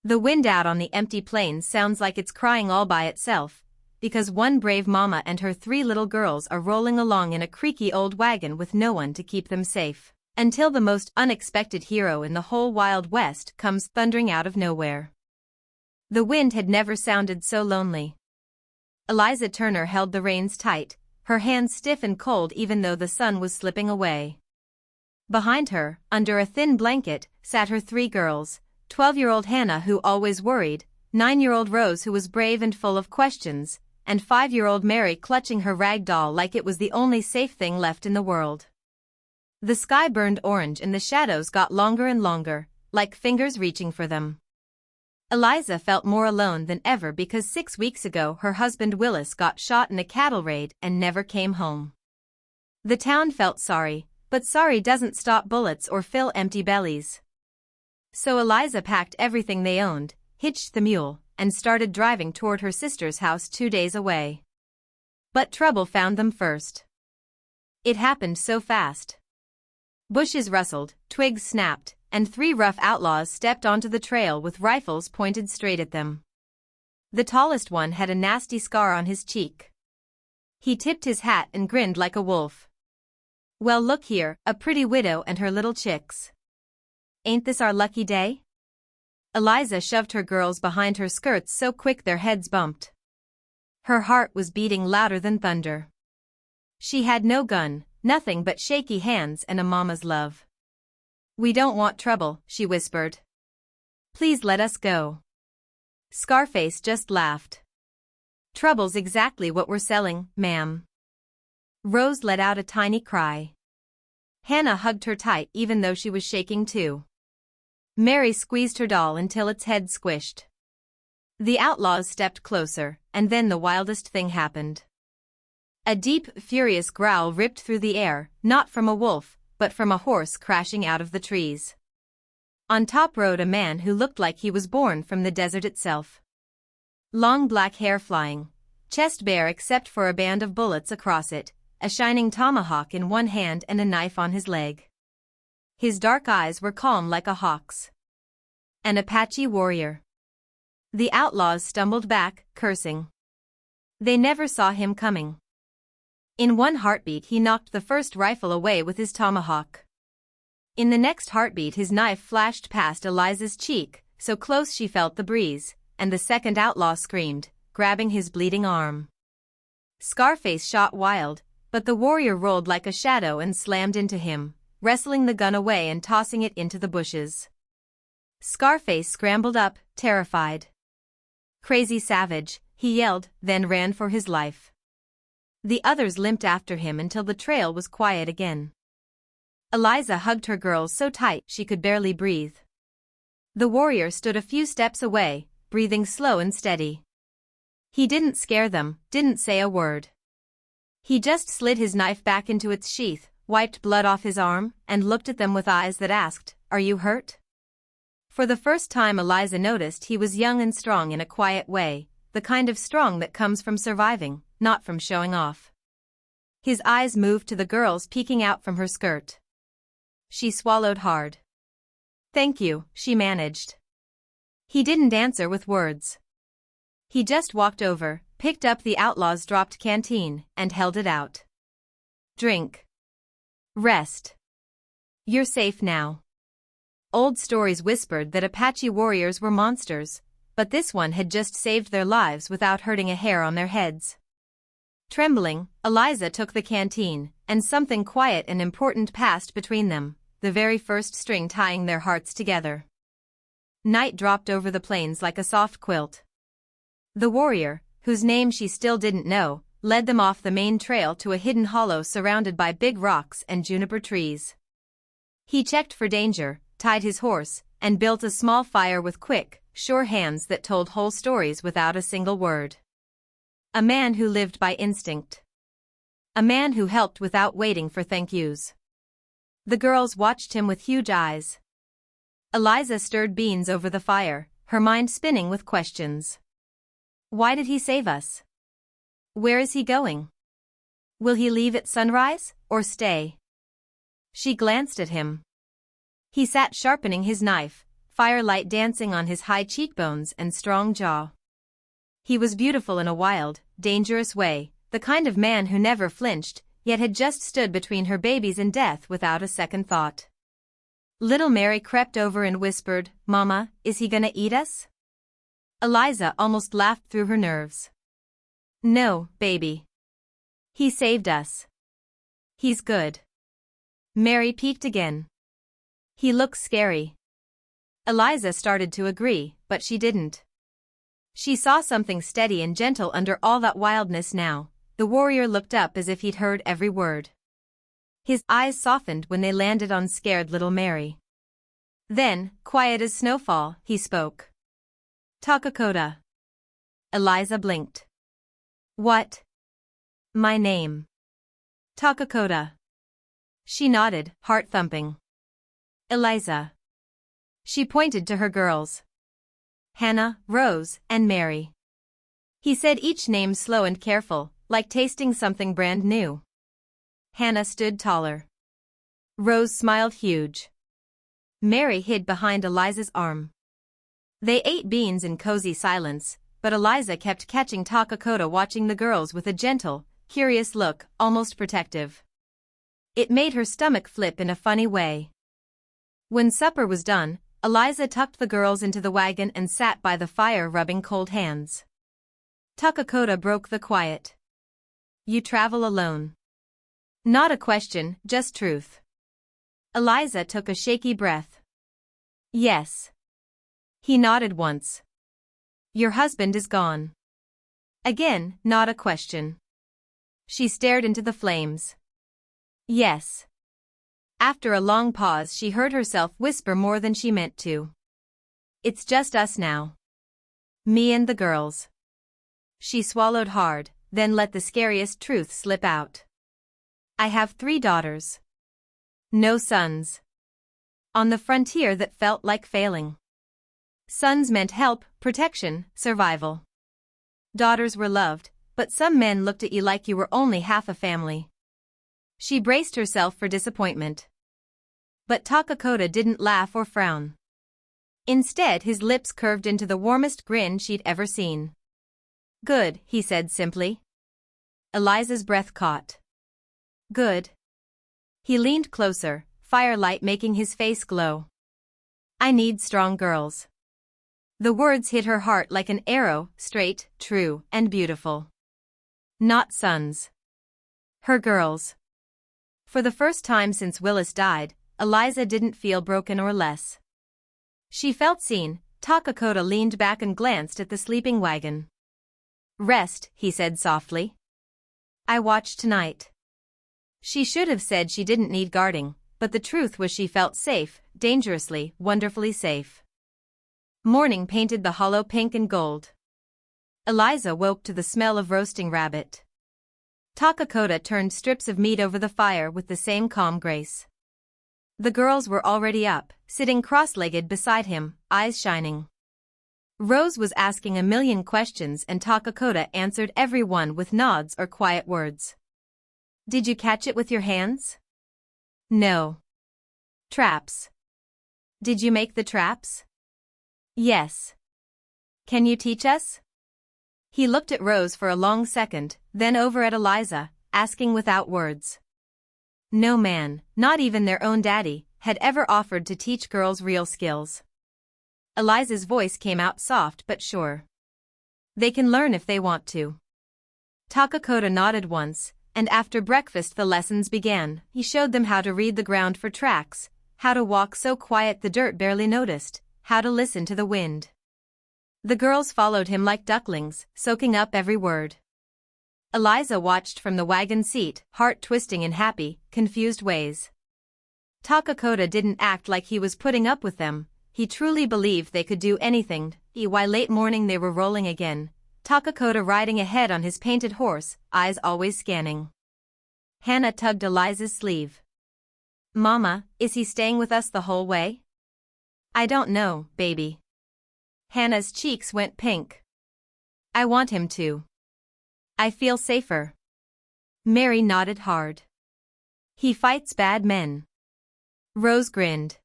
The wind out on the empty plains sounds like it's crying all by itself, because one brave mama and her 3 little girls are rolling along in a creaky old wagon with no one to keep them safe, until the most unexpected hero in the whole Wild West comes thundering out of nowhere. The wind had never sounded so lonely. Eliza Turner held the reins tight, her hands stiff and cold even though the sun was slipping away. Behind her, under a thin blanket, sat her 3 girls, 12-year-old Hannah who always worried, 9-year-old Rose who was brave and full of questions, and 5-year-old Mary clutching her rag doll like it was the only safe thing left in the world. The sky burned orange and the shadows got longer and longer, like fingers reaching for them. Eliza felt more alone than ever because 6 weeks ago her husband Willis got shot in a cattle raid and never came home. The town felt sorry, but sorry doesn't stop bullets or fill empty bellies. So Eliza packed everything they owned, hitched the mule, and started driving toward her sister's house 2 days away. But trouble found them first. It happened so fast. Bushes rustled, twigs snapped, and 3 rough outlaws stepped onto the trail with rifles pointed straight at them. The tallest one had a nasty scar on his cheek. He tipped his hat and grinned like a wolf. "Well, look here, a pretty widow and her little chicks. Ain't this our lucky day?" Eliza shoved her girls behind her skirts so quick their heads bumped. Her heart was beating louder than thunder. She had no gun, nothing but shaky hands and a mama's love. "We don't want trouble," she whispered. "Please let us go." Scarface just laughed. "Trouble's exactly what we're selling, ma'am." Rose let out a tiny cry. Hannah hugged her tight even though she was shaking too. Mary squeezed her doll until its head squished. The outlaws stepped closer, and then the wildest thing happened. A deep, furious growl ripped through the air, not from a wolf, but from a horse crashing out of the trees. On top rode a man who looked like he was born from the desert itself. Long black hair flying, chest bare except for a band of bullets across it, a shining tomahawk in one hand and a knife on his leg. His dark eyes were calm like a hawk's. An Apache warrior. The outlaws stumbled back, cursing. They never saw him coming. In one heartbeat he knocked the first rifle away with his tomahawk. In the next heartbeat his knife flashed past Eliza's cheek, so close she felt the breeze, and the second outlaw screamed, grabbing his bleeding arm. Scarface shot wild, but the warrior rolled like a shadow and slammed into him, wrestling the gun away and tossing it into the bushes. Scarface scrambled up, terrified. "Crazy savage," he yelled, then ran for his life. The others limped after him until the trail was quiet again. Eliza hugged her girls so tight she could barely breathe. The warrior stood a few steps away, breathing slow and steady. He didn't scare them, didn't say a word. He just slid his knife back into its sheath, wiped blood off his arm, and looked at them with eyes that asked, "Are you hurt?" For the first time Eliza noticed he was young and strong in a quiet way, the kind of strong that comes from surviving, not from showing off. His eyes moved to the girls peeking out from her skirt. She swallowed hard. "Thank you," she managed. He didn't answer with words. He just walked over, picked up the outlaw's dropped canteen, and held it out. "Drink. Rest. You're safe now." Old stories whispered that Apache warriors were monsters, but this one had just saved their lives without hurting a hair on their heads. Trembling, Eliza took the canteen, and something quiet and important passed between them, the very first string tying their hearts together. Night dropped over the plains like a soft quilt. The warrior, whose name she still didn't know, led them off the main trail to a hidden hollow surrounded by big rocks and juniper trees. He checked for danger, tied his horse, and built a small fire with quick, sure hands that told whole stories without a single word. A man who lived by instinct. A man who helped without waiting for thank yous. The girls watched him with huge eyes. Eliza stirred beans over the fire, her mind spinning with questions. Why did he save us? Where is he going? Will he leave at sunrise, or stay? She glanced at him. He sat sharpening his knife, firelight dancing on his high cheekbones and strong jaw. He was beautiful in a wild, dangerous way, the kind of man who never flinched, yet had just stood between her babies and death without a second thought. Little Mary crept over and whispered, "Mama, is he gonna eat us?" Eliza almost laughed through her nerves. "No, baby. He saved us. He's good." Mary peeked again. "He looks scary." Eliza started to agree, but she didn't. She saw something steady and gentle under all that wildness now. The warrior looked up as if he'd heard every word. His eyes softened when they landed on scared little Mary. Then, quiet as snowfall, he spoke. "Takakota." Eliza blinked. "What?" "My name. Takakota." She nodded, heart thumping. "Eliza." She pointed to her girls. "Hannah, Rose, and Mary." He said each name slow and careful, like tasting something brand new. Hannah stood taller. Rose smiled huge. Mary hid behind Eliza's arm. They ate beans in cozy silence, but Eliza kept catching Takakota watching the girls with a gentle, curious look, almost protective. It made her stomach flip in a funny way. When supper was done, Eliza tucked the girls into the wagon and sat by the fire rubbing cold hands. Takakota broke the quiet. "You travel alone?" Not a question, just truth. Eliza took a shaky breath. "Yes." He nodded once. "Your husband is gone?" Again, not a question. She stared into the flames. "Yes." After a long pause she heard herself whisper more than she meant to. "It's just us now. Me and the girls." She swallowed hard, then let the scariest truth slip out. "I have 3 daughters. No sons." On the frontier that felt like failing. Sons meant help, protection, survival. Daughters were loved, but some men looked at you like you were only half a family. She braced herself for disappointment. But Takakota didn't laugh or frown. Instead, his lips curved into the warmest grin she'd ever seen. "Good," he said simply. Eliza's breath caught. "Good." He leaned closer, firelight making his face glow. "I need strong girls." The words hit her heart like an arrow, straight, true, and beautiful. Not sons. Her girls. For the first time since Willis died, Eliza didn't feel broken or less. She felt seen. Takakota leaned back and glanced at the sleeping wagon. "Rest," he said softly. "I watched tonight." She should have said she didn't need guarding, but the truth was she felt safe, dangerously, wonderfully safe. Morning painted the hollow pink and gold. Eliza woke to the smell of roasting rabbit. Takakota turned strips of meat over the fire with the same calm grace. The girls were already up, sitting cross-legged beside him, eyes shining. Rose was asking a million questions and Takakota answered every one with nods or quiet words. "Did you catch it with your hands?" "No." "Traps." "Did you make the traps?" "Yes." "Can you teach us?" He looked at Rose for a long second, then over at Eliza, asking without words. No man, not even their own daddy, had ever offered to teach girls real skills. Eliza's voice came out soft but sure. "They can learn if they want to." Takakota nodded once, and after breakfast the lessons began. He showed them how to read the ground for tracks, how to walk so quiet the dirt barely noticed, how to listen to the wind. The girls followed him like ducklings, soaking up every word. Eliza watched from the wagon seat, heart twisting in happy, confused ways. Takakota didn't act like he was putting up with them. He truly believed they could do anything. While late morning they were rolling again, Takakota riding ahead on his painted horse, eyes always scanning. Hannah tugged Eliza's sleeve. "Mama, is he staying with us the whole way?" "I don't know, baby." Hannah's cheeks went pink. "I want him to. I feel safer." Mary nodded hard. "He fights bad men." Rose grinned.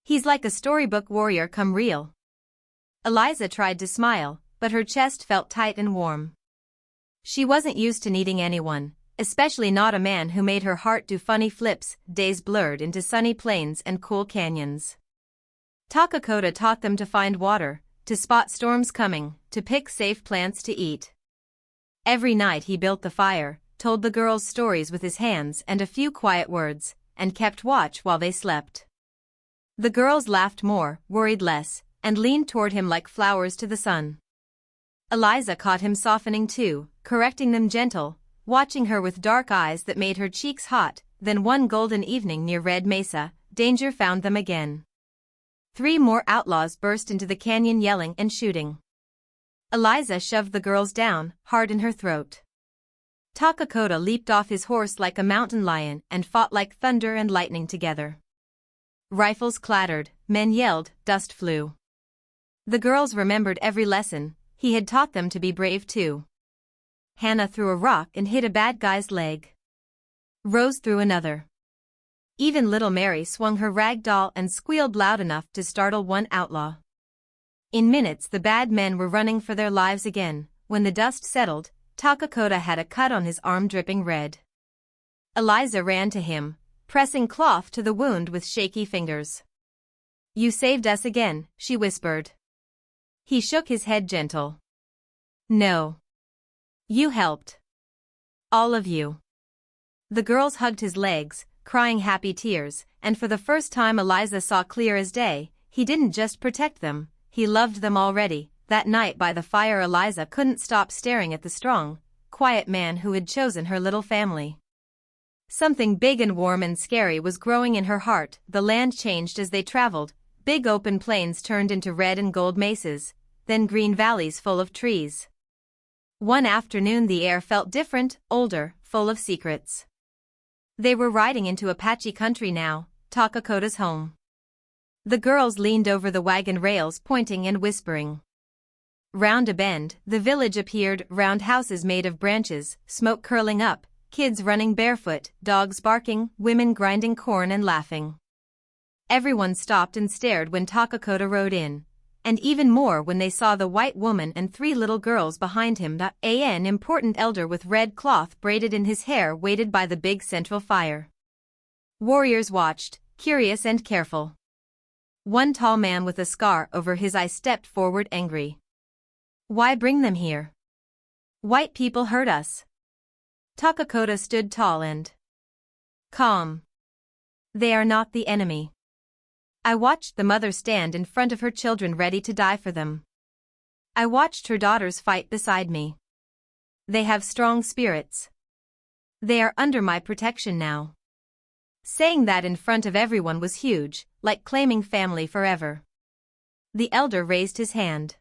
He's like a storybook warrior come real. Eliza tried to smile, but her chest felt tight and warm. She wasn't used to needing anyone, especially not a man who made her heart do funny flips, days blurred into sunny plains and cool canyons. Takakota taught them to find water, to spot storms coming, to pick safe plants to eat. Every night he built the fire, told the girls stories with his hands and a few quiet words, and kept watch while they slept. The girls laughed more, worried less, and leaned toward him like flowers to the sun. Eliza caught him softening too, correcting them gentle, watching her with dark eyes that made her cheeks hot. Then one golden evening near Red Mesa, danger found them again. 3 more outlaws burst into the canyon yelling and shooting. Eliza shoved the girls down, hard in her throat. Takakota leaped off his horse like a mountain lion and fought like thunder and lightning together. Rifles clattered, men yelled, dust flew. The girls remembered every lesson. He had taught them to be brave too. Hannah threw a rock and hit a bad guy's leg. Rose threw another. Even little Mary swung her rag doll and squealed loud enough to startle one outlaw. In minutes the bad men were running for their lives again. When the dust settled, Takakota had a cut on his arm dripping red. Eliza ran to him, pressing cloth to the wound with shaky fingers. "You saved us again," she whispered. He shook his head gentle. "No. You helped. All of you." The girls hugged his legs, crying happy tears, and for the first time Eliza saw clear as day, he didn't just protect them, he loved them already. That night by the fire Eliza couldn't stop staring at the strong, quiet man who had chosen her little family. Something big and warm and scary was growing in her heart. The land changed as they traveled. Big open plains turned into red and gold mesas, then green valleys full of trees. One afternoon the air felt different, older, full of secrets. They were riding into Apache country now, Takakota's home. The girls leaned over the wagon rails pointing and whispering. Round a bend, the village appeared, round houses made of branches, smoke curling up, kids running barefoot, dogs barking, women grinding corn and laughing. Everyone stopped and stared when Takakota rode in, and even more when they saw the white woman and 3 little girls behind him. An important elder with red cloth braided in his hair waited by the big central fire. Warriors watched, curious and careful. One tall man with a scar over his eye stepped forward angry. "Why bring them here? White people hurt us." Takakota stood tall and calm. "They are not the enemy." I watched the mother stand in front of her children ready to die for them. I watched her daughters fight beside me. They have strong spirits. They are under my protection now. Saying that in front of everyone was huge, like claiming family forever. The elder raised his hand.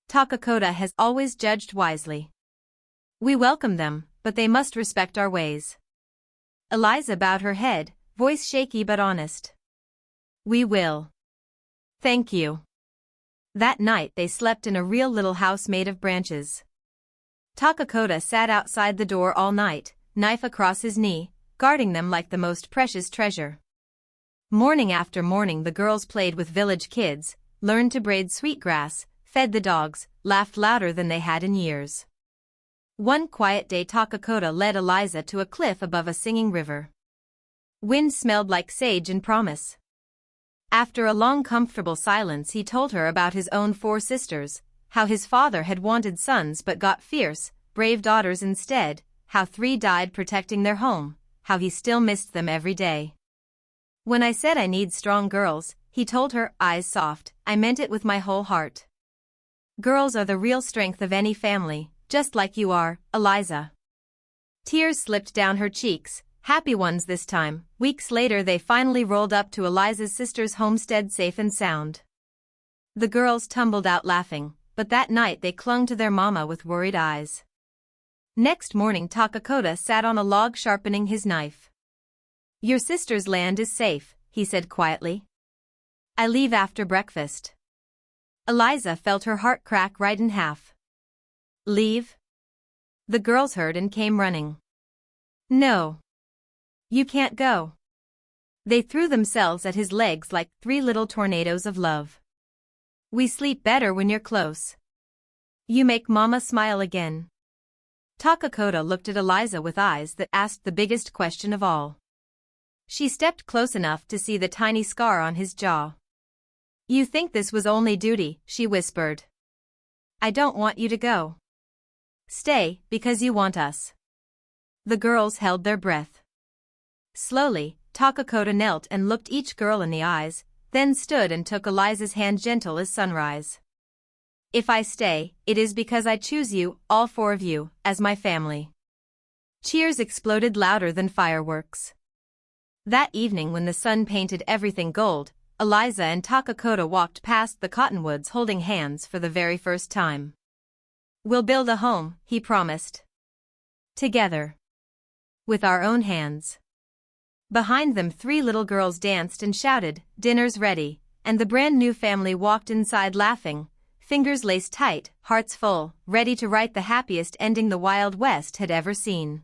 Takakota has always judged wisely. We welcome them, but they must respect our ways. Eliza bowed her head, voice shaky but honest. We will. Thank you. That night they slept in a real little house made of branches. Takakota sat outside the door all night, knife across his knee, guarding them like the most precious treasure. Morning after morning the girls played with village kids, learned to braid sweetgrass, fed the dogs, laughed louder than they had in years. One quiet day Takakota led Eliza to a cliff above a singing river. Wind smelled like sage and promise. After a long comfortable silence he told her about his own 4 sisters, how his father had wanted sons but got fierce, brave daughters instead, how 3 died protecting their home, how he still missed them every day. When I said I need strong girls, he told her, eyes soft, I meant it with my whole heart. Girls are the real strength of any family, just like you are, Eliza. Tears slipped down her cheeks, happy ones this time. Weeks later they finally rolled up to Eliza's sister's homestead safe and sound. The girls tumbled out laughing, but that night they clung to their mama with worried eyes. Next morning Takakota sat on a log sharpening his knife. Your sister's land is safe, he said quietly. I leave after breakfast. Eliza felt her heart crack right in half. Leave? The girls heard and came running. No. You can't go. They threw themselves at his legs like 3 little tornadoes of love. We sleep better when you're close. You make Mama smile again. Takakota looked at Eliza with eyes that asked the biggest question of all. She stepped close enough to see the tiny scar on his jaw. You think this was only duty, she whispered. I don't want you to go. Stay, because you want us. The girls held their breath. Slowly, Takakota knelt and looked each girl in the eyes, then stood and took Eliza's hand gentle as sunrise. If I stay, it is because I choose you, all 4 of you, as my family. Cheers exploded louder than fireworks. That evening when the sun painted everything gold, Eliza and Takakota walked past the cottonwoods holding hands for the very first time. We'll build a home, he promised. Together. With our own hands. Behind them 3 little girls danced and shouted, "Dinner's ready," and the brand new family walked inside laughing, fingers laced tight, hearts full, ready to write the happiest ending the Wild West had ever seen.